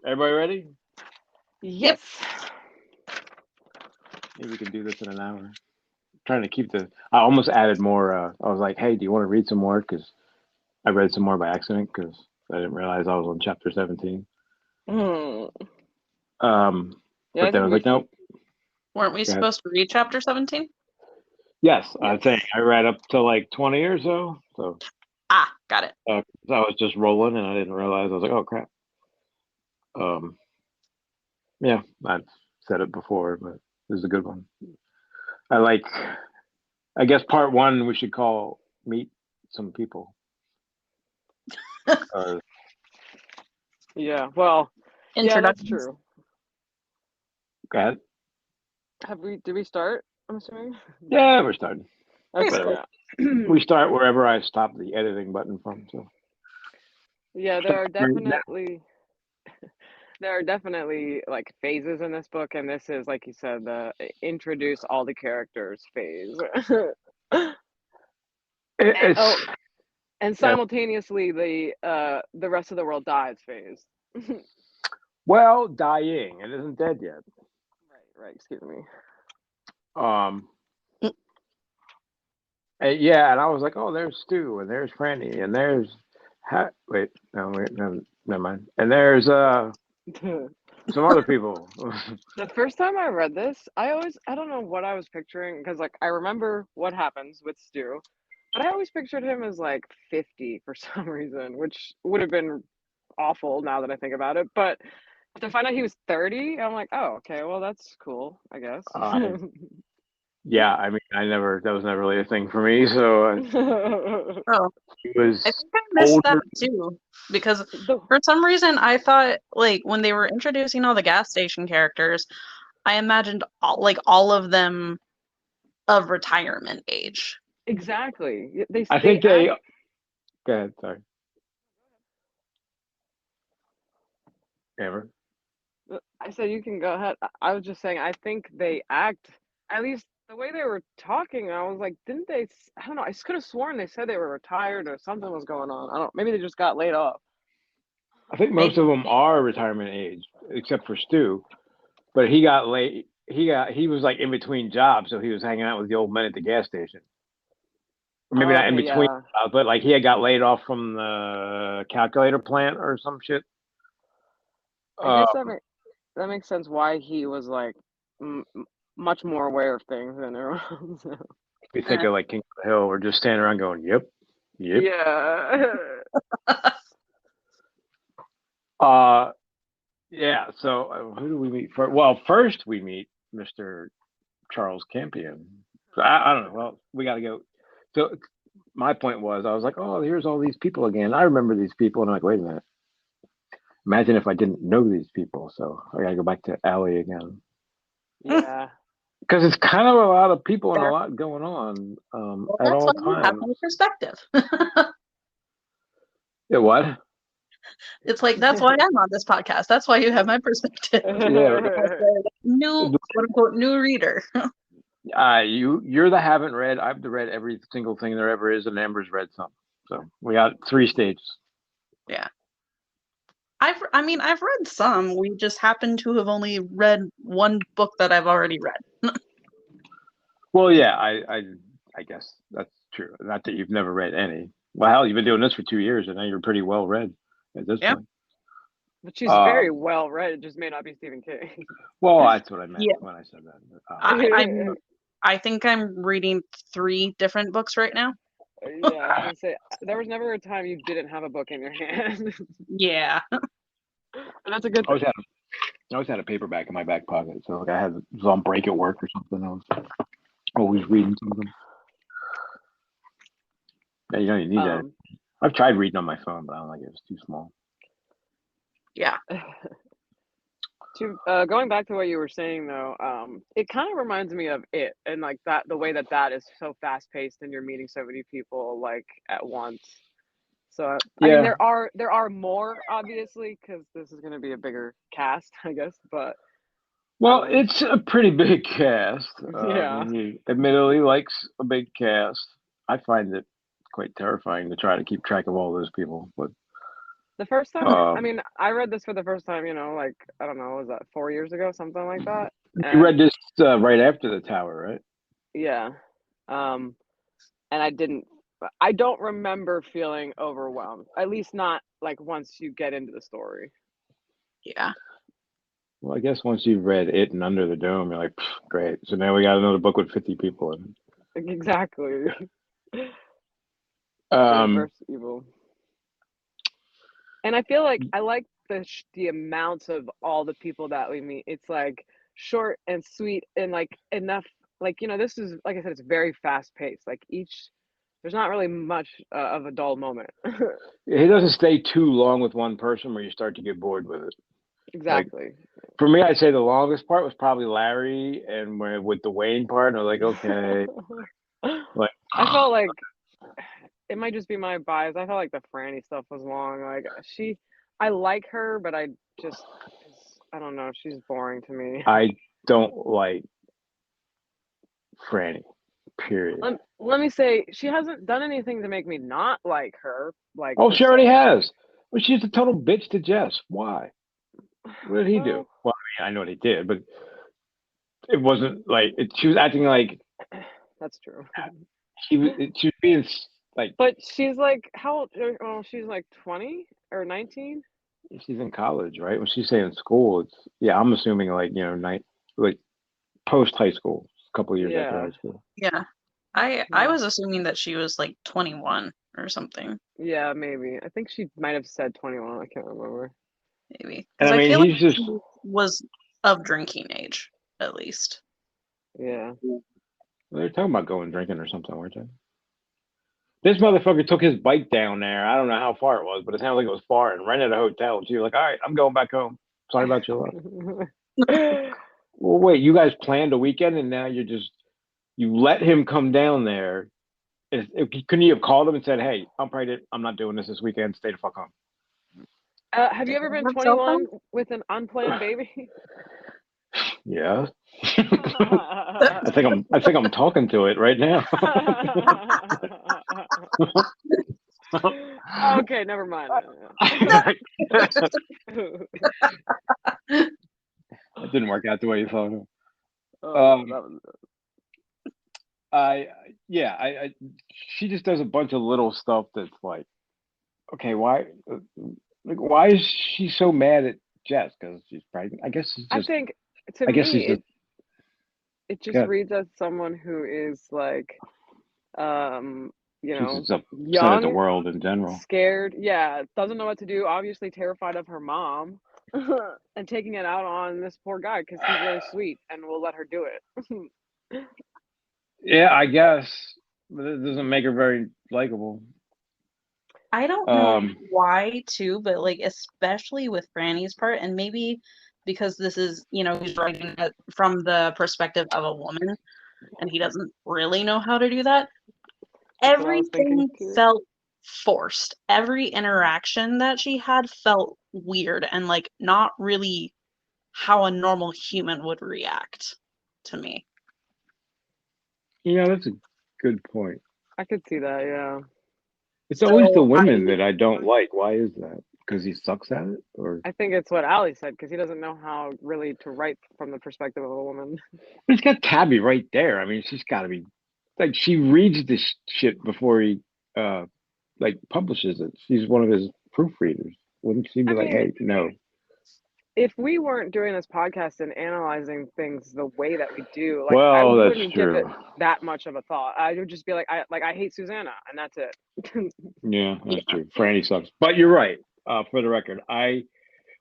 Everybody ready? Yes. Maybe we can do this in an hour. Trying to keep the. I almost added more. I was like, "Hey, do you want to read some more?" Because I read some more by accident because I didn't realize I was on chapter 17. Hmm. Yeah, But I then I think was we like, should. "Nope." Weren't we Go ahead. supposed to read chapter 17? Yes, I Yes. think I read up to like 20 or so. So Ah, got it. 'cause I was just rolling and I didn't realize. I was like, "Oh crap." Um, yeah, I've said it before, but this is a good one. I like. I guess part one we should call meet some people. Uh, Yeah. Well. Yeah, that's Introductions. true. go ahead. Have we? Did we start? I'm assuming. Yeah, we're starting. Okay. Basically. But Yeah. we start wherever I stop the editing button from. So Yeah. start now. There are definitely like phases in this book, and this is like you said, the introduce all the characters phase. Oh, It's and yeah, simultaneously the rest of the world dies phase. well dying. It isn't dead yet. Right. Right. Excuse me. Um, yeah, and I was like, oh, there's Stu, and there's Franny, and there's wait, no, wait, no, never mind. And there's some other people. The first time I read this, I don't know what I was picturing because like I remember what happens with Stu, but I always pictured him as like 50 for some reason, which would have been awful now that I think about it. But to find out he was 30, I'm like, oh, okay, well that's cool, I guess. uh, yeah, I mean, I never that was never really a thing for me. So Oh, he I was think I missed that older. too. Because the for some reason, I thought, like, when they were introducing all the gas station characters, I imagined all of them of retirement age. exactly. They I they think they. act Go ahead, sorry, Amber. I said you can go ahead. I was just saying I think they act at least the way they were talking. I was like, didn't they? I don't know. I could have sworn they said they were retired or something was going on. I don't. Maybe they just got laid off. I think most Maybe. of them are retirement age, except for Stu. But he got late. He was like in between jobs, so he was hanging out with the old men at the gas station. Or maybe Oh, not in okay, between, yeah. but like he had got laid off from the calculator plant or some shit. I Uh, guess that makes sense why he was like much more aware of things than everyone else. we think Eh. of like King of the Hill, we're just standing around going, "Yep, yep." Yeah. Uh, yeah. So who do we meet first? Well, first we meet Mr. Charles Campion. So I don't know. Well, we got to go. So my point was, I was like, oh, here's all these people again. I remember these people, and I'm like, wait a minute. Imagine if I didn't know these people. So I got to go back to Allie again Yeah. because it's kind of a lot of people and a There. lot going on Well, at that's all why you have times. my perspective. Yeah, what? It's like that's why I'm on this podcast. That's why you have my perspective Yeah, as the new quote unquote new reader. you're the haven't read. I've read every single thing there ever is, and Amber's read some. So we got three stages. Yeah. I've read some. We just happen to have only read one book that I've already read. Well, yeah, I guess that's true. Not that you've never read any. Well, hell, you've been doing this for 2 years, and now you're pretty well read at this Yeah. point. But she's very Um, well read. It just may not be Stephen King. well, that's what I meant Yeah. when I said that. I, I'm I think I'm reading 3 different books right now. Yeah, I was gonna say there was never a time you didn't have a book in your hand, Yeah. and that's a good I always thing. had I always had a paperback in my back pocket, so like I had it was on break at work or something. I was always reading something. Yeah, you know you need that. Um, I've tried reading on my phone, but I don't like it. It's too small. Yeah. to going back to what you were saying though, it kind of reminds me of it, and like that the way that that is so fast paced, and you're meeting so many people like at once. So I mean, Yeah. there are more obviously because this is going to be a bigger cast, I guess. But Well, um, it's a pretty big cast. yeah, He admittedly likes a big cast. I find it quite terrifying to try to keep track of all those people, but The first time, I Um, mean, I read this for the first time, like, I don't know, was that 4 years ago, something like that? you read And this right after the Tower, right? yeah, um, and I don't remember feeling overwhelmed, at least not like once you get into the story. Yeah. Well, I guess once you've read it and Under the Dome, you're like, great. So now we got another book with 50 people in Exactly. it. Good versus evil. And I feel like I like the amounts of all the people that we meet. It's like short and sweet and like enough. Like this is like I said, it's very fast paced. Like there's not really much of a dull moment. He doesn't stay too long with one person where you start to get bored with it. Like Exactly. for me, I'd say the longest part was probably Larry, and with the Wayne part, I was like, okay, like I felt like it might just be my bias. I felt like the Franny stuff was long. Like I like her, but I don't know. She's boring to me. I don't like Franny. Period. Let me say, she hasn't done anything to make me not like her, like Oh, per she already se. has. But she's a total bitch to Jess. Why? What did he do? Well, Well, I mean, I know what he did, but it wasn't like she was acting like that's true. she was being like But she's like, how old? Oh, she's like 20 or 19. she's in college, right? When she's saying school, it's yeah. I'm assuming like night like post high school, a couple of years after Yeah. high school. Yeah. I was assuming that she was like 21 or something, Yeah, maybe. I think she might have said 21. I can't remember. maybe. And Because I I mean, feel like he's just she was of drinking age, at least. Yeah. they're talking about going drinking or something, weren't they? This motherfucker took his bike down there. I don't know how far it was, but it sounded like it was far and rented a hotel. And she was like, all right, I'm going back home. Sorry about your luck. Well, wait, you guys planned a weekend and now you let him come down there. Couldn't you have called him and said, hey, I'm pregnant. I'm not doing this weekend. Stay the fuck home. Have you ever been Have cell 21 phone? with an unplanned baby? Yeah. I think I'm talking to it right now. Okay, never mind. It didn't work out the way you thought. Oh, Um, that was I yeah, I she just does a bunch of little stuff that's like, okay, why is she so mad at Jess because she's pregnant? I guess it's I just think to I guess me she's just it just yeah, reads as someone who is like um, she's just upset at the young, world in general. scared, yeah, doesn't know what to do, obviously terrified of her mom, and taking it out on this poor guy because he's really sweet and will let her do it. Yeah, I guess, but it doesn't make her very likable. I don't know Um, why too, but like especially with Franny's part, and maybe because this is, he's writing it from the perspective of a woman and he doesn't really know how to do that. That's what I was thinking Everything too. felt forced. Every interaction that she had felt weird and like not really how a normal human would react to me. that's a good point. I could see that, yeah. It's always the So women that I don't like. Why is that? Because he sucks at it, or I think it's what Ali said because he doesn't know how really to write from the perspective of a woman. he's got Tabby right there. I mean, she's got to be like she reads this shit before he uh like publishes it. She's one of his proofreaders. Wouldn't she be I like, mean, hey, no? if we weren't doing this podcast and analyzing things the way that we do, like I Well, that's wouldn't give it true. that much of a thought. I would just be like, I hate Susanna, and that's it. Yeah, that's yeah. true. Franny sucks. But you're right. For the record,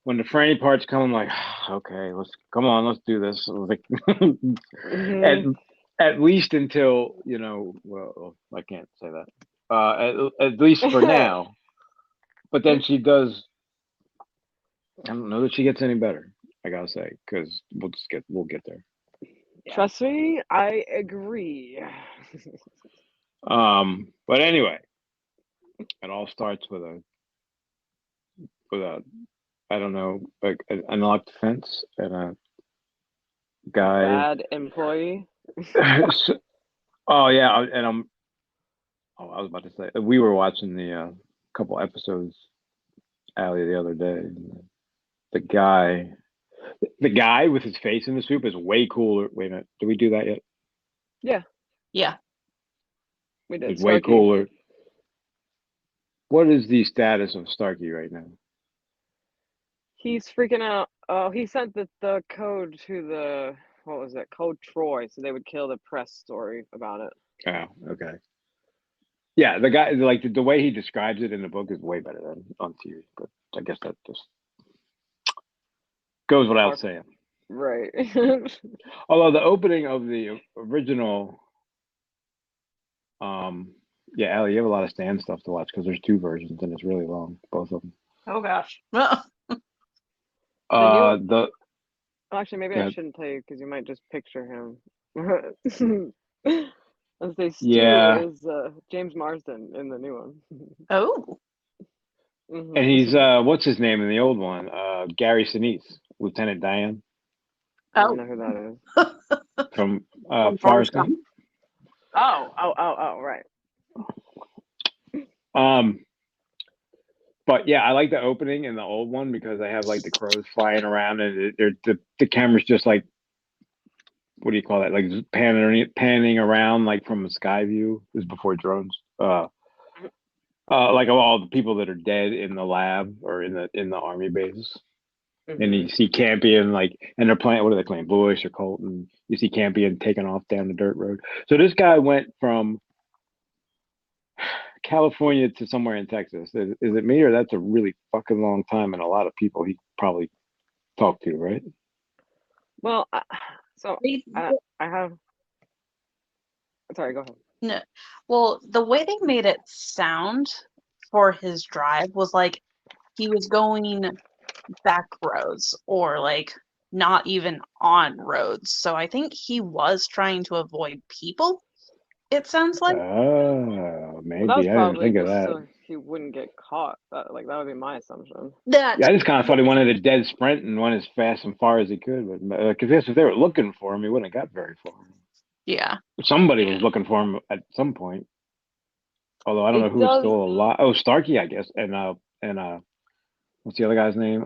when the Franny parts come, I'm like, okay, let's do this. Like, at Hmm. at least until well, I can't say that. At least for now. But then she does. I don't know that she gets any better. I gotta say, because we'll get there. Trust me, I agree. But anyway, it all starts with a I don't know, like an unlocked fence and a guy. Bad employee. Oh yeah, and I was about to say we were watching the couple episodes Allie the other day. The guy, the guy with his face in the soup is way cooler. Wait a minute, did we do that yet? Yeah, Yeah. we did. It's way Starkey. cooler. What is the status of Starkey right now? He's freaking out. Oh, he sent the code to the what was it? Code Troy, so they would kill the press story about it. Oh, okay. Yeah, the guy, like the way he describes it in the book is way better than on TV. But I guess that just goes without saying. Right. Although the opening of the original, yeah, Allie, you have a lot of Stan stuff to watch because there's two versions and it's really long, both of them. Oh gosh. The Actually, maybe I yeah, shouldn't tell you because you might just picture him. Let's say Stu yeah, is James Marsden in the new one. Oh. and he's what's his name in the old one? Gary Sinise, Lieutenant Diane I don't know who that is. from From Forrest Gump. Oh, right. But yeah, I like the opening in the old one because they have like the crows flying around and the camera's just like, what do you call that? Like panning around like from a sky view. This is before drones. Like of all the people that are dead in the lab or in the army bases. And you see Campion like, and they're playing. What are they playing? Bush or Colton? You see Campion taking off down the dirt road. So this guy went from California to somewhere in Texas. Is it me or that's a really fucking long time and a lot of people he probably talked to, right? Well, so They, I have. Sorry, go ahead. no, well, the way they made it sound for his drive was like he was going back roads or like not even on roads. So I think he was trying to avoid people, it sounds like. Oh, Well, that maybe was I didn't probably think of just that. so he wouldn't get caught. That would be my assumption. That Yeah, I just kind of thought he wanted a dead sprint and went as fast and far as he could. But because if they were looking for him, he wouldn't have got very far. yeah. Somebody was looking for him at some point. Although I don't know It who was does. still alive. Oh, Starkey, I guess, and what's the other guy's name?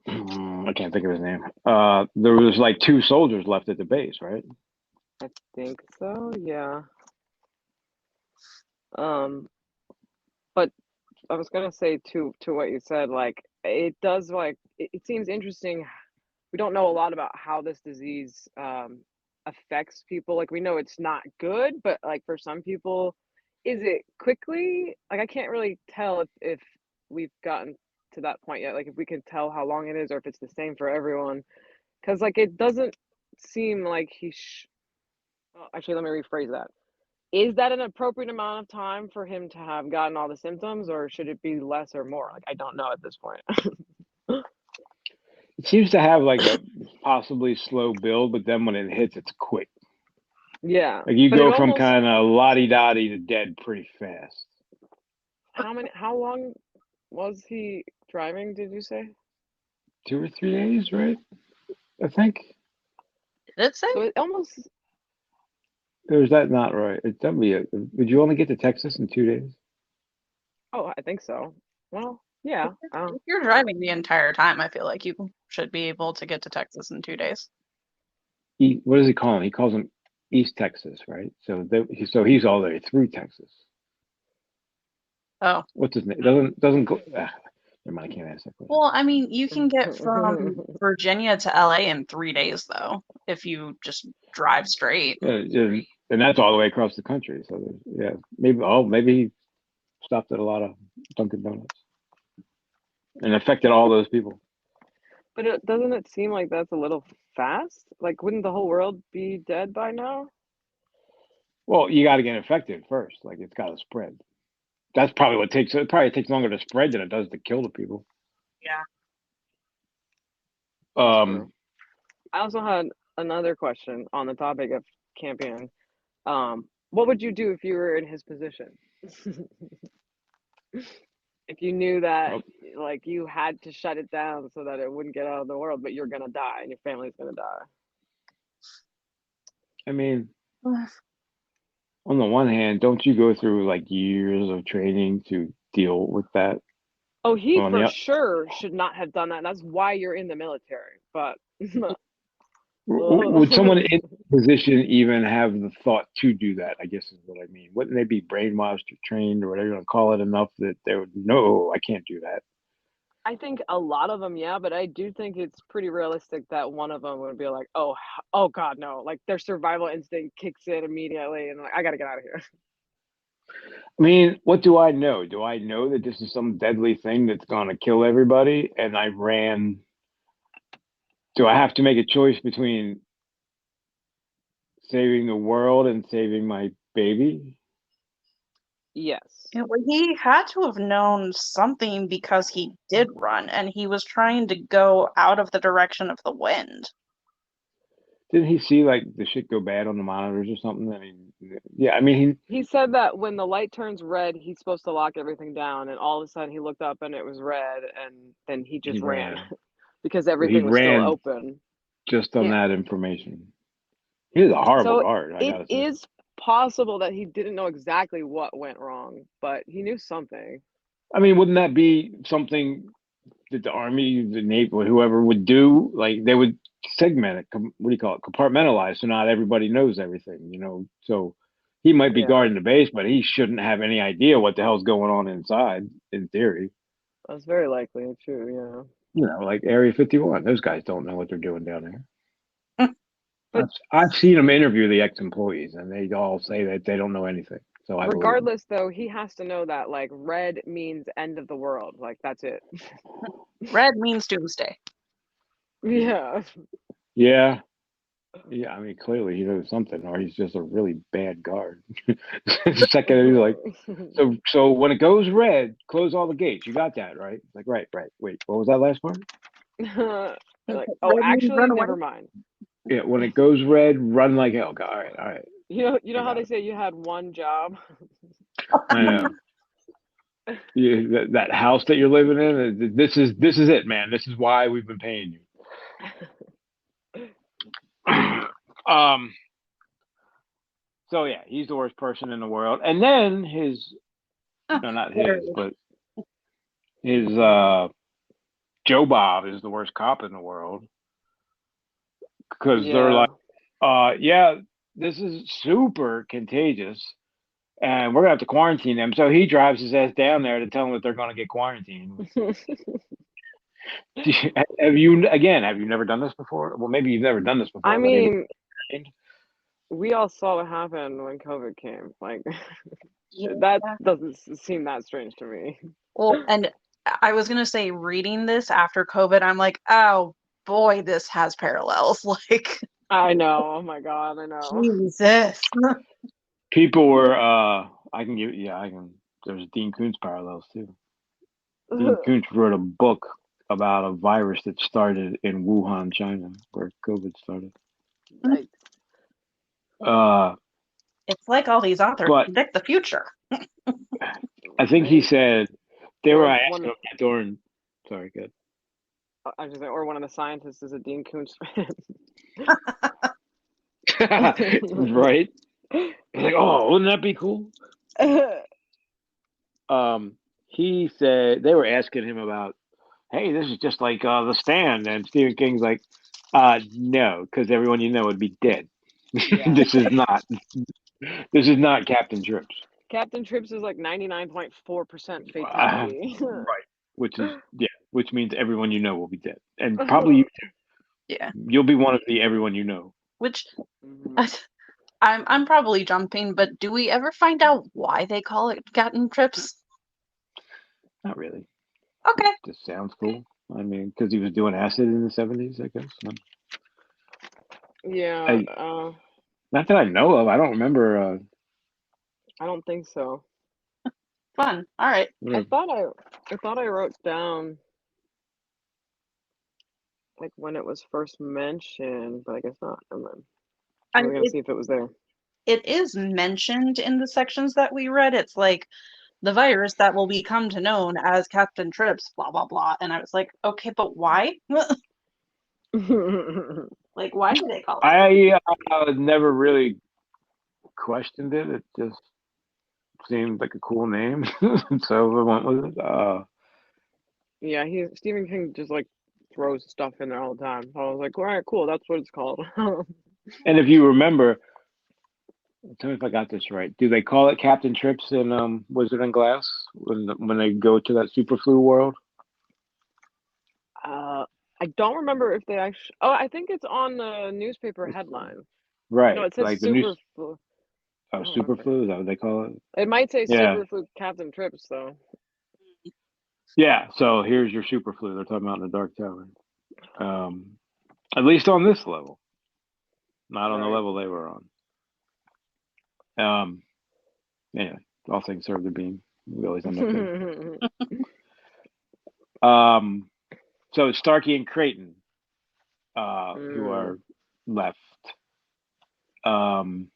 I can't think of his name. There was like two soldiers left at the base, right? I think so. Yeah. But I was gonna say to what you said, like it does like it seems interesting. We don't know a lot about how this disease affects people. Like we know it's not good, but like for some people, is it quickly? Like I can't really tell if we've gotten to that point yet. Like if we can tell how long it is or if it's the same for everyone. Because like it doesn't seem like actually, let me rephrase that. Is that an appropriate amount of time for him to have gotten all the symptoms, or should it be less or more? Like, I don't know at this point. It seems to have like a possibly slow build, but then when it hits, it's quick. Yeah, Like you but it go from almost. kind of lottie dottie to dead pretty fast. How long was he driving? Did you say? 2 or 3 days, right? I think. Did it say? So it almost. Or is that not right? It's definitely. Would you only get to Texas in 2 days? Oh, I think so. Well, yeah. If you're driving the entire time, I feel like you should be able to get to Texas in 2 days. What does he call him? He calls him East Texas, right? So he's all the way through Texas. Oh. What's his name? Doesn't go. Never mind. I can't ask that question. Well, I mean, you can get from Virginia to LA in 3 days, though, if you just drive straight. Yeah, and that's all the way across the country. So yeah, maybe he stopped at a lot of Dunkin' Donuts and affected all those people. But doesn't it seem like that's a little fast? Like, wouldn't the whole world be dead by now? Well, you got to get infected first. Like it's got to spread. That's probably what takes. It probably takes longer to spread than it does to kill the people. Yeah. That's true. I also had another question on the topic of Campion. What would you do if you were in his position? If you knew that like you had to shut it down so that it wouldn't get out of the world, but you're gonna die and your family's gonna die. I mean, on the one hand, don't you go through like years of training to deal with that. Oh, he On for the sure should not have done that. That's why you're in the military. But would someone in position even have the thought to do that? I guess is what I mean. Wouldn't they be brainwashed or trained or whatever you want to call it enough that they would no, I can't do that. I think a lot of them, yeah, but I do think it's pretty realistic that one of them would be like, oh God, no!" Like their survival instinct kicks in immediately, and like, I gotta get out of here. I mean, what do I know? Do I know that this is some deadly thing that's going to kill everybody? And I ran. Do I have to make a choice between saving the world and saving my baby? Yes. Yeah, well, he had to have known something because he did run, and he was trying to go out of the direction of the wind. Didn't he see like the shit go bad on the monitors or something? I mean, yeah, I mean, He said that when the light turns red, he's supposed to lock everything down, and all of a sudden he looked up and it was red, and then he he just ran ran. because He everything was still ran open. just on Yeah. that information. He was a horrible So guard, I it gotta say. is possible that he didn't know exactly what went wrong, but he knew something. I mean, wouldn't that be something that the army, the navy, whoever would do? Like they would segment it. What do you call it? Compartmentalize, so not everybody knows everything. You know, so he might be Yeah, guarding the base, but he shouldn't have any idea what the hell's going on inside. In theory, that's very likely true. you know, like Area 51, those guys don't know what they're doing down there. But I've seen them interview the ex-employees, and they all say that they don't know anything. So I believe them. regardless, though, he has to know that like red means end of the world. Like that's it. Red means doomsday. Yeah. Yeah, yeah. I mean, clearly he knows something, or he's just a really bad guard. The second he's like, so when it goes red, close all the gates. You got that, right? It's like, right. Wait, what was that last part? Like, oh, Red means actually, run away. never mind. Yeah, when it goes red, run like hell. All right. You know I how got they it. say you had one job? I know. Yeah, that house that you're living in. This is it, man. This is why we've been paying you. um. So yeah, he's the worst person in the world, and then his no, not his, but his Joe Bob is the worst cop in the world because they're Yeah. like, yeah, this is super contagious, and we're gonna have to quarantine them. So he drives his ass down there to tell them that they're gonna get quarantined. Have you never done this before? Well, maybe you've never done this before. I But have mean, you, we all saw what happened when COVID came. Like, Yeah. that doesn't seem that strange to me. Well, and I was gonna say, reading this after COVID, I'm like, oh boy, this has parallels. Like, I know. Oh my God, I know. Jesus. people were I can give I can there's Dean Koontz parallels too. Dean Koontz wrote a book about a virus that started in Wuhan, China, where COVID started. Yikes. It's like all these authors But predict the future. I think he Right? said they Or were asking one, him during. Sorry, good. I was just saying, or one of the scientists is a Dean Koontz Right? He's like, oh, wouldn't that be cool? fan. He said they were asking him about, hey, this is just like The Stand, and Stephen King's like, no, because everyone you know would be dead. Yeah. This is not. This is not Captain Trips. Captain Trips is like 99.4% fatality. Right. Which means everyone you know will be dead, and probably you too. Yeah. You'll be one of the everyone you know. Which Mhm. I'm probably jumping, but do we ever find out why they call it Captain Trips? Not really. Okay. Just sounds cool. I mean, because he was doing acid in the 70s, I guess. Yeah, Not that I know of. I don't remember. I don't think so. Fun. All right. I thought I wrote down like when it was first mentioned, but I guess not. Never mind. I I was mean, gonna see if it was there. it is mentioned in the sections that we read. It's like the virus that will become to known as Captain Trips, blah blah blah. And I was like, okay, but why? Like, why do they call it? I never really questioned it. It just seemed like a cool name, so we went with it. Yeah, Stephen King just like throws stuff in there all the time. So I was like, all right, cool, that's what it's called. And if you remember, tell me if I got this right. Do they call it Captain Trips in Wizard and Glass when they go to that super flu world? I don't remember if they actually. Oh, I think it's on the newspaper headline. No, Right, it says like the new super flu. Oh, I super forget. flu. Is that what they call it? It might say Yeah, super flu Captain Trips though. yeah. So here's your super flu. They're talking about in the Dark Tower. Um, at least on this level, not on the Right. level they were on. Anyway, all things serve the beam. We always end up there. So it's Starkey and Creighton, who are left, and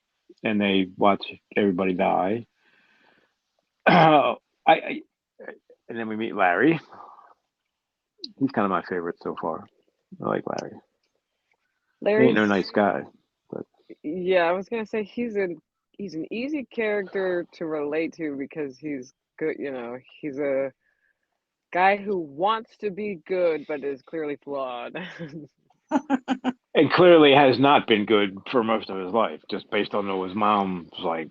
they watch everybody die. I and then we meet Larry. He's kind of my favorite so far. I like Larry. He ain't no Larry's. nice guy, but Yeah, I was gonna say he's an easy character to relate to because he's good. You know, he's a guy who wants to be good but is clearly flawed. and clearly has not been good for most of his life, just based on his mom's like,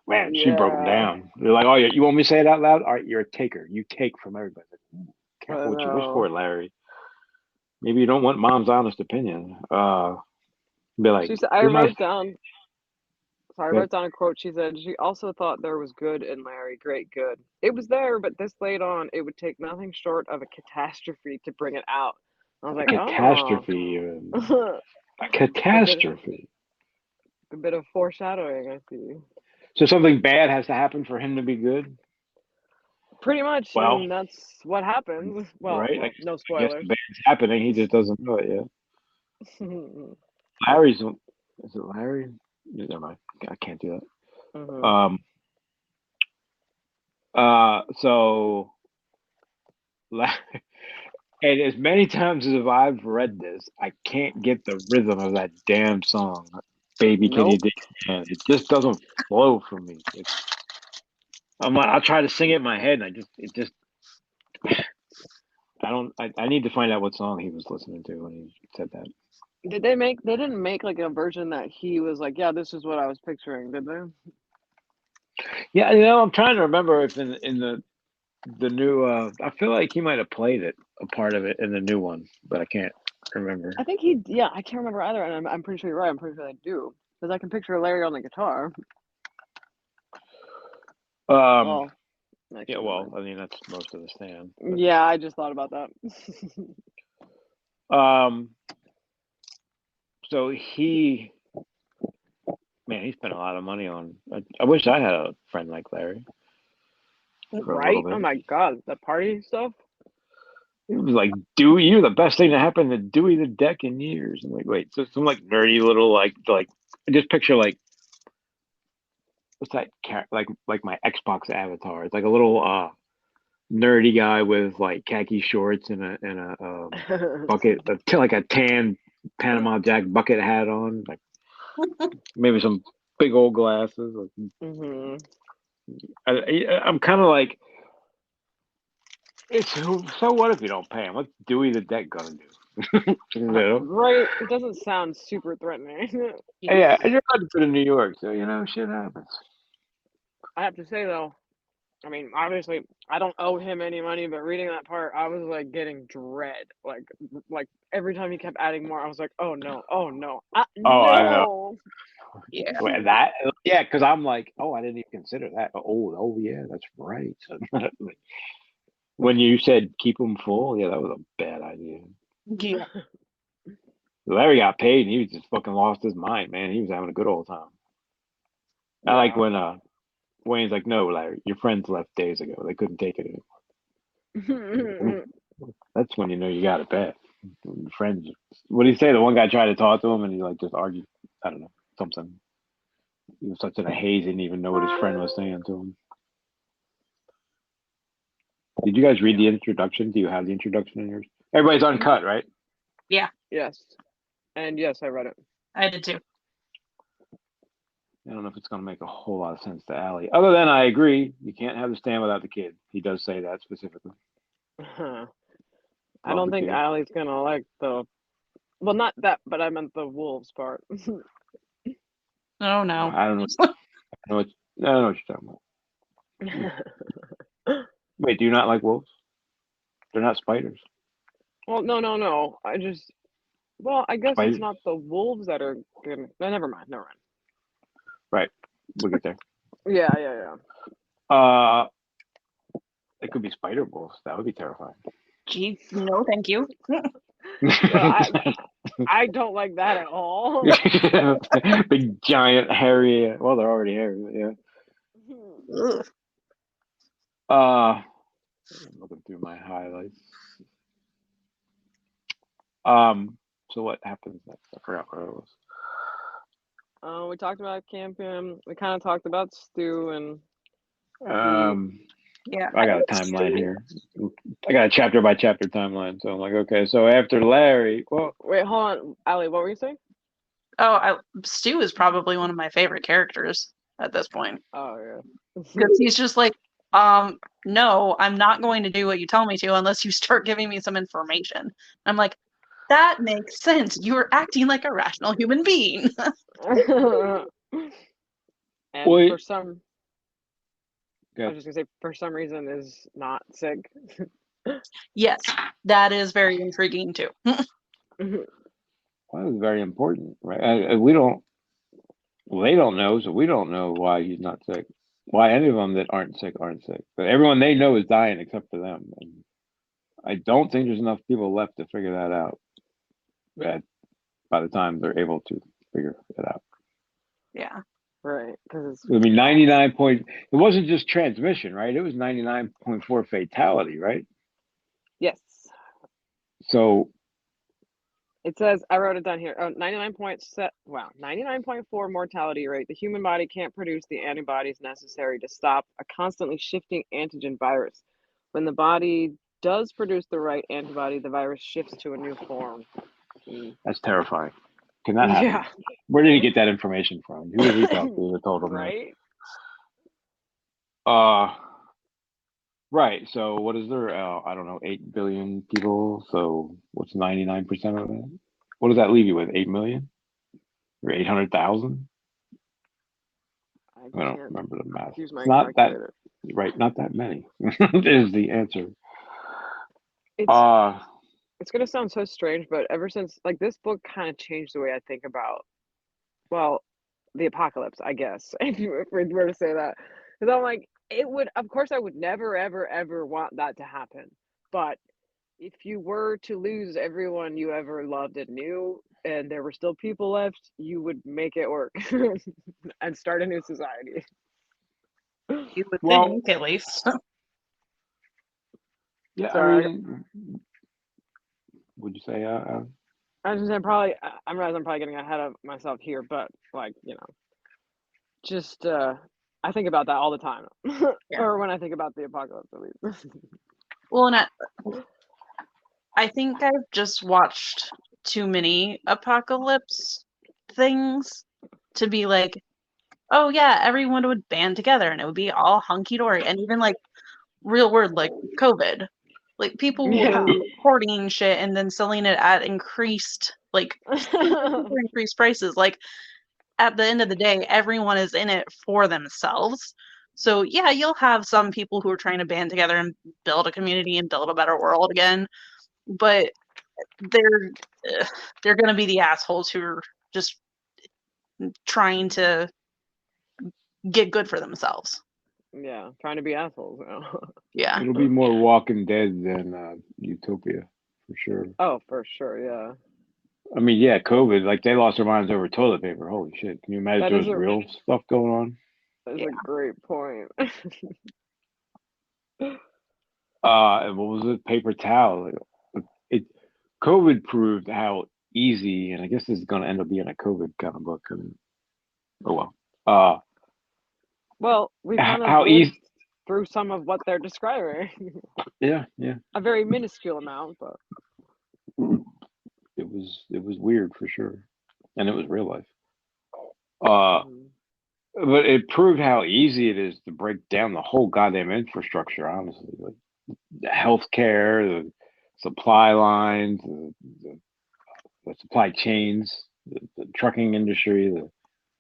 man, she broke him Yeah, down. They're like, oh, you want me to say it out loud? All right, you're a taker. You take from everybody. I Careful what you wish know. for, Larry. Maybe you don't want mom's honest opinion. Be like, She said, I you're wrote my. down. So I But wrote down a quote. She said she also thought there was good in Larry, great good. It was there, but this late on, it would take nothing short of a catastrophe to bring it out. I was a like, oh, catastrophe, a a bit, catastrophe. a bit of foreshadowing. I see. So something bad has to happen for him to be good. Pretty much, Well, and that's what happens. Well, right? no I guess the spoilers. bad's happening. He just doesn't know it yet. Larry's. Is it Larry? Never mind. I can't do that. Mhm. So, and as many times as I've read this, I can't get the rhythm of that damn song, "Baby Can You Nope. Dig Man." It just doesn't flow for me. I'll try to sing it in my head, and it just, I don't. I need to find out what song he was listening to when he said that. Did they make? They didn't make like a version that he was like, yeah, this is what I was picturing, did they? Yeah, I'm trying to remember if in the new. I feel like he might have played it, a part of it in the new one, but I can't remember. I think he. Yeah, I can't remember either, and I'm pretty sure you're right. I'm pretty sure they do because I can picture Larry on the guitar. Um, Well, yeah, actually, never well, mind. I mean that's most of the stand. Yeah, I just thought about that. But, so he spent a lot of money on. I wish I had a friend like Larry for a little Right? Oh bit. my God, the party stuff. It was like Dewey, you're the best thing to happen to Dewey the Deck in years. I'm like, wait, so some like nerdy little like I just picture like what's that like my Xbox avatar. It's like a little nerdy guy with like khaki shorts and a bucket, like a tan Panama Jack bucket hat on, like maybe some big old glasses. Hmm. I'm kind of like, so what if you don't pay him? What's Dewey the Deck gonna do? Right? It doesn't sound super threatening. Yeah, and you're about to go to New York, so shit happens. I have to say though, I mean, obviously, I don't owe him any money, but reading that part, I was like getting dread. Like every time he kept adding more, I was like, oh no, oh no, Oh, I know. no. Yeah. Well, that, yeah, because I'm like, oh, I didn't even consider that. Oh, yeah, that's right. So, when you said keep them full, yeah, that was a bad idea. Yeah. Larry got paid, and he just fucking lost his mind, man. He was having a good old time. I like Yeah. when Wayne's like, no, Larry, your friends left days ago. They couldn't take it anymore. That's when you know you got it bad. Friends. What did he say? The one guy tried to talk to him, and he like just argued. I don't know, something. He was such in a haze, he didn't even know what his friend was saying to him. Did you guys read the introduction? Do you have the introduction in yours? Everybody's uncut, right? Yeah. Yes. And yes, I read it. I did too. I don't know if it's going to make a whole lot of sense to Allie. Other than I agree, you can't have the stand without the kid. He does say that specifically. I Love don't the think kid. Allie's gonna like the. Well, not that, but I meant the wolves part. Oh no. I don't know. I don't know what you're talking about. Wait, do you not like wolves? They're not spiders. Well, no. I just. Well, I guess it's Spiders. not the wolves that are gonna. No, never mind. Right. We'll get there. Yeah. It could be spider wolves. That would be terrifying. Gee, no, thank you. I don't like that at all. Big giant hairy. Well, they're already hairy. But yeah. Ugh. I'm looking through my highlights. So what happens next? I forgot where it was. We talked about camping. We kind of talked about Stu and. Yeah, I got a timeline here. I got a chapter by chapter timeline. So I'm like, okay. So after Larry, well, Wait, hold on, Allie. What were you saying? Stu is probably one of my favorite characters at this point. Oh yeah. Because he's just like, no, I'm not going to do what you tell me to unless you start giving me some information. I'm like, that makes sense. You're acting like a rational human being. And Wait. for some, I was just gonna say, for some reason, is not sick. Yes, that is very intriguing too. Well, it's very important, right? We don't. Well, they don't know, so we don't know why he's not sick. Why any of them that aren't sick. But everyone they know is dying except for them. And I don't think there's enough people left to figure that out. By the time they're able to figure it out. Yeah. Right, because I mean, 99 point. It wasn't just transmission, right? It was 99.4 fatality, right? yes, So it says I wrote it down here. Oh, 99.4 mortality rate. The human body can't produce the antibodies necessary to stop a constantly shifting antigen virus. When the body does produce the right antibody, the virus shifts to a new form. that's terrifying. Can that happen? Yeah. Where did he get that information from? Who did he talk to that told him Right. that? Right. So what is there? I don't know, 8 billion people. So what's 99% of that? What does that leave you with? 8 million or 800,000? I don't remember the math. Use my It's not calculator. that right. Not that many is the answer. It's gonna sound so strange, but ever since like this book kind of changed the way I think about, well, the apocalypse, I guess, if we were to say that, because I'm like, it would, of course, I would never, ever want that to happen, but if you were to lose everyone you ever loved and knew, and there were still people left, you would make it work and start a new society. You would Well, think, at least. Yeah, Sorry. I mean, would you say? I was just saying, probably, I realize I'm probably getting ahead of myself here, but like, just I think about that all the time, Yeah. or when I think about the apocalypse, at least. Well, and I think I've just watched too many apocalypse things to be like, oh yeah, everyone would band together and it would be all hunky dory. And even like real word like COVID, like people Yeah. were hoarding shit and then selling it at increased increased prices. Like at the end of the day, everyone is in it for themselves. So yeah, you'll have some people who are trying to band together and build a community and build a better world again, but they're going to be the assholes who are just trying to get good for themselves. Yeah, trying to be assholes. Yeah. It'll be more Walking Dead than Utopia, for sure. Oh, for sure, yeah. I mean, yeah, COVID, like they lost their minds over toilet paper. Holy shit! Can you imagine That there is was real stuff going on? That's a great point. And what was it? Paper towel. COVID proved how easy, and I guess this is going to end up being a COVID kind of book. Oh well. Well, we kind of how lived easy? through some of what they're describing. Yeah. A very minuscule amount, but It was weird for sure, and it was real life. but it proved how easy it is to break down the whole goddamn infrastructure. Honestly, like the healthcare, the supply lines, the supply chains, the trucking industry, the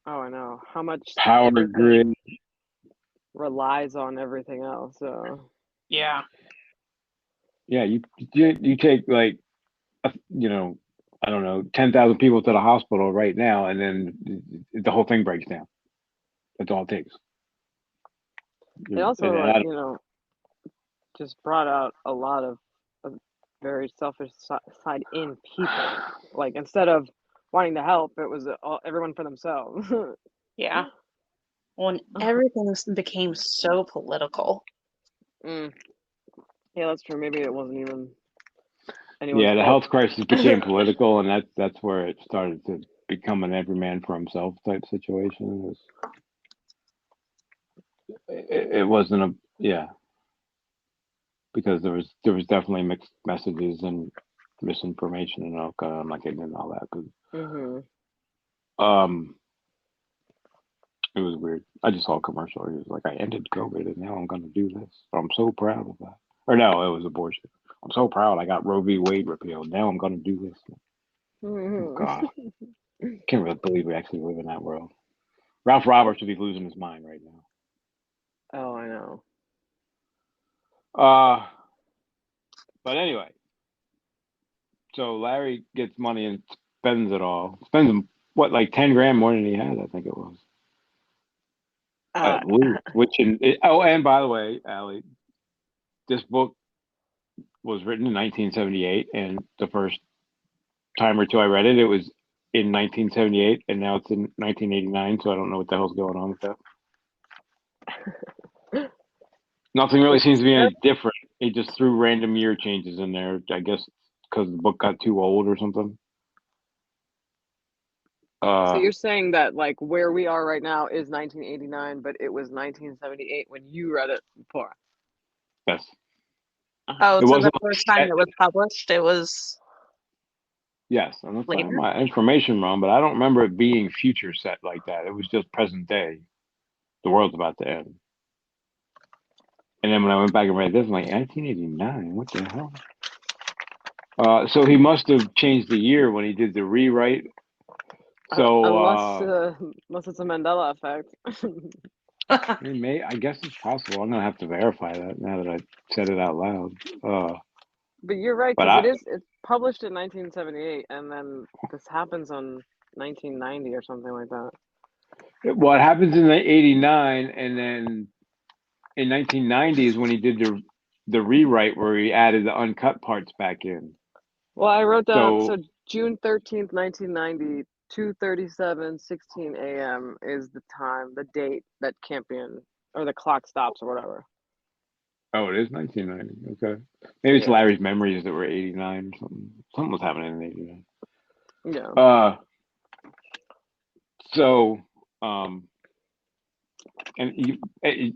Oh, I know how much power grid. anything relies on everything else. So Yeah. Yeah, you take like you know, I don't know, 10,000 people to the hospital right now, and then the whole thing breaks down. That's all it takes. it And also, like, just brought out a lot of very selfish side in people. Like, instead of wanting to help, it was everyone for themselves. Yeah. When everything became so political. Mm. Yeah, that's true. Maybe it wasn't even anyone's yeah, the fault. health crisis became political, and that's where it started to become an every man for himself type situation. It wasn't a yeah, because there was definitely mixed messages and misinformation, and okay, I'm not getting into all that because Hmm. um it was weird. I just saw a commercial. It was like, I ended COVID and now I'm going to do this. I'm so proud of that. Or no, it was abortion. I'm so proud I got Roe v. Wade repealed. Now I'm going to do this. Oh, Hmm. God. Can't really believe we actually live in that world. Ralph Roberts would be losing his mind right now. Oh, I know. Uh, but anyway, so Larry gets money and spends it all. Spends what, like 10 grand more than he had, I think it was. Uh, At least. Oh, and by the way, Allie, this book was written in 1978, and the first time or two I read it, it was in 1978, and now it's in 1989. So I don't know what the hell's going on with that. Nothing really seems to be any different. He just threw random year changes in there. I guess because the book got too old or something. so Uh, you're saying that, like, where we are right now is 1989, but it was 1978 when you read it before. yes, Oh, it so the wasn't first like time set. it was published, it was Yes, unless I have later? my information wrong, but I don't remember it being future set like that. It was just present day. The world's about to end. And then when I went back and read this, I'm like, 1989. What the hell? So he must have changed the year when he did the rewrite. So Unless it's a Mandela effect. I guess it's possible. I'm gonna have to verify that now that I said it out loud. But you're right, But because it's published in 1978, and then this happens on 1990 or something like that. what happens in the '89, and then in 1990 is when he did the rewrite where he added the uncut parts back in. Well, I wrote down, So so June 13th, 1990, 2:37:16 a.m. is the time, the date that Campion, or the clock stops or whatever. it is 1990. Okay, maybe it's Yeah. Larry's memories that were '89 or something. Something was happening in '89. Yeah. So and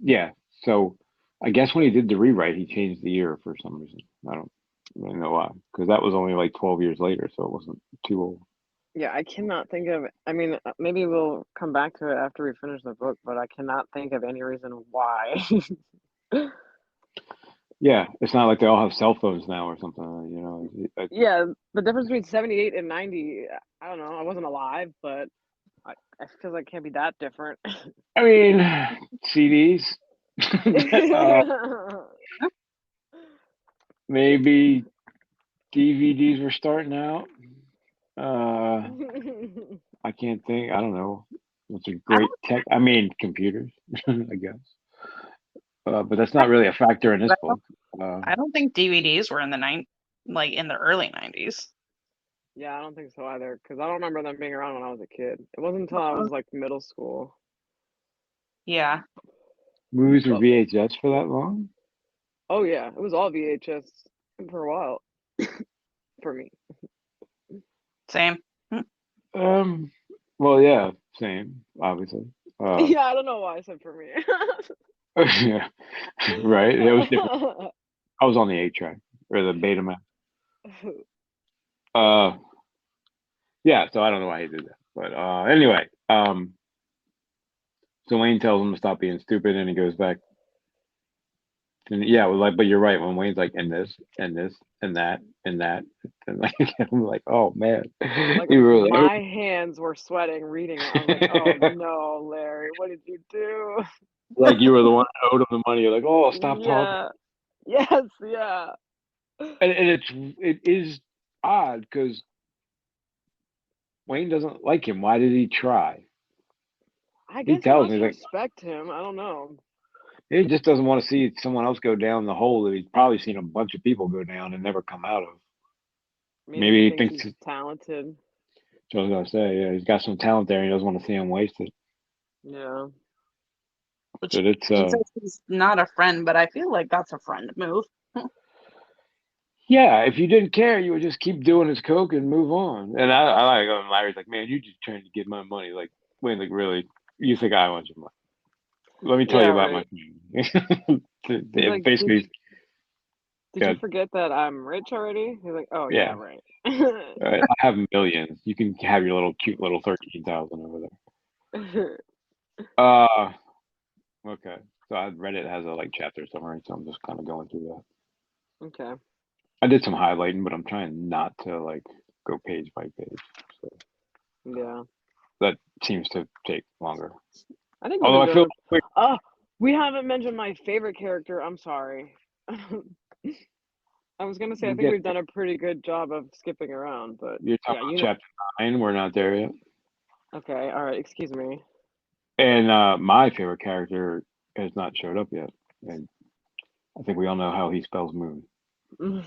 yeah. So I guess when he did the rewrite, he changed the year for some reason. I don't really know why, because that was only like 12 years later, so it wasn't too old. Yeah, I cannot think of, I mean, maybe we'll come back to it after we finish the book, but I cannot think of any reason why. Yeah, it's not like they all have cell phones now or something. Yeah, the difference between 78 and 90, I don't know. I wasn't alive, but I feel like it can't be that different. I mean, CDs. Maybe DVDs were starting out. I can't think. I don't know. What's a I great tech? I mean, computers, I guess. But that's not really a factor in this don't book. Uh, I don't think DVDs were in in the early 90s. Yeah, I don't think so either, because I don't remember them being around when I was a kid. It wasn't until I was like middle school. Yeah. Movies were But VHS for that long? oh yeah, it was all VHS for a while for me. Same. Mm. Um, well, yeah, same, obviously. Yeah, I don't know why I said for me. Yeah, right. It was different. I was on the 8 track or the Betamax. Uh, yeah. So I don't know why he did that, but anyway, So Wayne tells him to stop being stupid, and he goes back. And yeah, well, like, but you're right. When Wayne's like, and this, and this, and that, and that, and like, I'm like, oh man, Like you were like, my hands were sweating reading it. I was like, oh no, Larry, what did you do? like you were the one that owed him the money. You're like, oh, stop talking. Yeah. Yes, yeah. And it is odd because Wayne doesn't like him. Why did he try? I He guess he tells wants me to like respect him. I don't know. he just doesn't want to see someone else go down the hole that he's probably seen a bunch of people go down and never come out of. Maybe he Maybe he thinks thinks. he's talented. So I was gonna say, yeah, he's got some talent there. And he doesn't want to see him wasted. Yeah. Which But it's he says he's not a friend, but I feel like that's a friend move. yeah. If you didn't care, you would just keep doing his coke and move on. And I like when Larry's like, man, you just trying to get my money. Like Wayne, like really, you think I want your money? Let me tell Yeah, you about my right. family. He's like, Basically, did you yeah, forget that I'm rich already? He's like, oh yeah, yeah. right. I have millions. You can have your little cute little 13,000 over there. Okay. So I read it has a like chapter summary, so I'm just kind of going through that. Okay. I did some highlighting, but I'm trying not to like go page by page. So Yeah. that seems to take longer. I think we've Although been I doing feel it. like Oh, we haven't mentioned my favorite character. I'm sorry. I was gonna say I we're think getting we've done a pretty good job of skipping around, but you're talking yeah, about chapter 9. We're not there yet. okay, all right, excuse me. And my favorite character has not showed up yet. And I think we all know how he spells moon. Fine.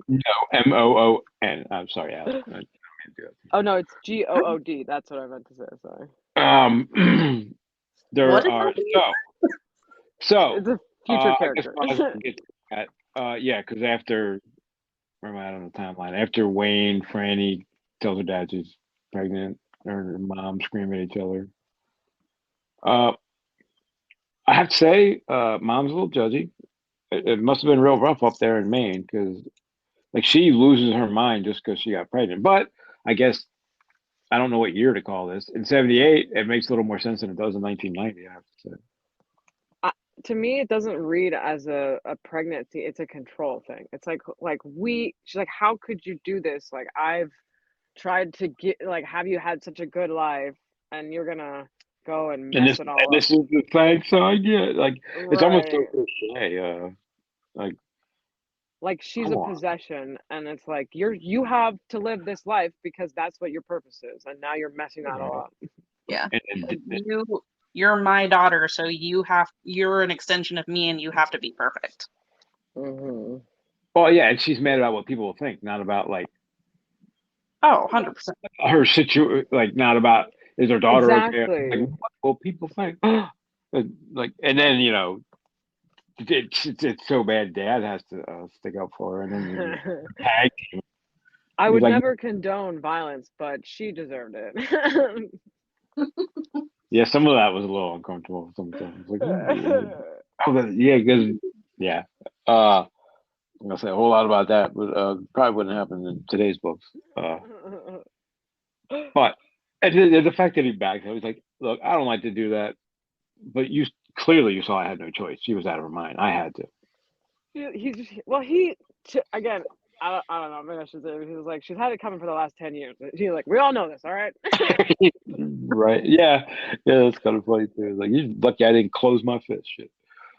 No, Moon. I'm sorry, Alex. I didn't do Oh no, it's Good. That's what I meant to say. Sorry. that. What There did are that mean? so It's a future I guess character. we'll have to get to that. Yeah, because after where am I at on the timeline? After Wayne, Franny tells her dad she's pregnant, her mom screaming at each other. Uh, I have to say, mom's a little judgy. It must have been real rough up there in Maine because, like, she loses her mind just because she got pregnant. But I guess I don't know what year to call this. In '78, it makes a little more sense than it does in 1990. I have to say. To me, it doesn't read as a pregnancy. It's a control thing. It's she's like, how could you do this? Like I've tried to get like, have you had such a good life, and you're gonna go and And mess it all up? this is the thing. So I get like it's almost so Right. cliche. Like Like she's come a on. possession, and it's like you have to live this life because that's what your purpose is, and now you're messing that all up. Yeah. And Like, you're my daughter, so you're an extension of me and you have to be perfect. Hmm. well, yeah, and she's mad about what people will think, not about like Oh, 100%. her like not about is her daughter okay? Like Exactly. what will people think? Like, and then it's so bad. Dad has to stick up for her, and then you tag. I He's would like, never condone violence, but she deserved it. yeah, some of that was a little uncomfortable sometimes. Like, yeah, because yeah, I'm gonna say a whole lot about that, but probably wouldn't happen in today's books. But and the fact that he backed up, he's like, look, I don't like to do that, but you clearly you saw I had no choice. She was out of her mind. I had to. Again. I don't know. Maybe I should say he was like she's had it coming for the last 10 years. He's like, we all know this, all right? Right? Yeah, yeah. That's kind of funny too. Like you're lucky I didn't close my fist. Shit.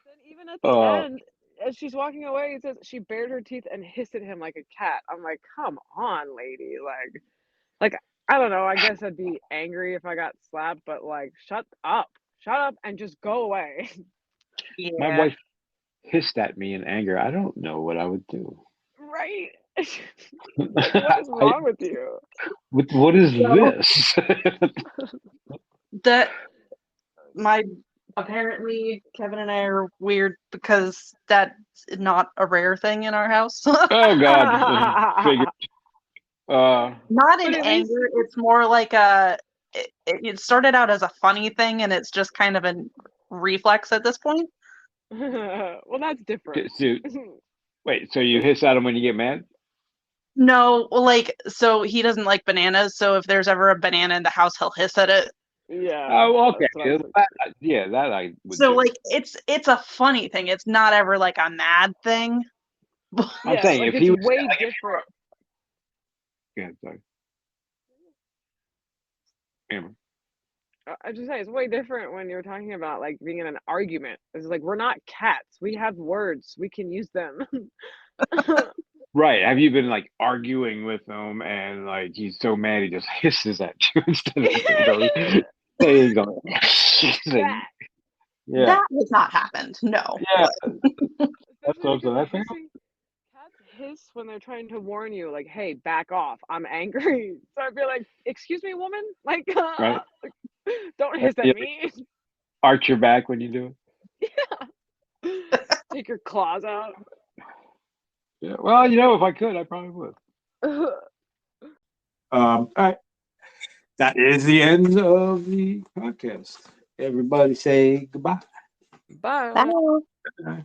Then even at the Uh, end, as she's walking away, he says she bared her teeth and hissed at him like a cat. I'm like, come on, lady. Like I don't know. I guess I'd be angry if I got slapped, but like, shut up, and just go away. my Yeah. wife hissed at me in anger. I don't know what I would do. Right? Like, what is I wrong with you? what is So this? that my apparently Kevin and I are weird because that's not a rare thing in our house. Oh God, figure. Not in But at least, anger. It's more like it started out as a funny thing and it's just kind of a reflex at this point. well, that's different. So, wait, so you hiss at him when you get mad? No, like, so he doesn't like bananas. So if there's ever a banana in the house, he'll hiss at it. Yeah. Oh, okay. That's what I was Yeah, that I would So do. like, it's a funny thing. It's not ever like a mad thing. I'm Yeah, saying like if it's he was way like, different. yeah, sorry. Amber. I just say it's way different when you're talking about like being in an argument. It's like we're not cats. We have words. We can use them. Right. Have you been like arguing with him and like he's so mad he just hisses at you instead of going, hey, he's going, That. yeah, That has not happened. No. yeah. That's Especially also because that thing. cats hiss when they're trying to warn you, like, "Hey, back off! I'm angry." So I'd be like, "Excuse me, woman. Like, Right. don't hiss You at me. arch your back when you do it. Take your claws out." Yeah. Well, if I could, I probably would. All right. That is the end of the podcast. Everybody say goodbye. Bye. Bye. Bye.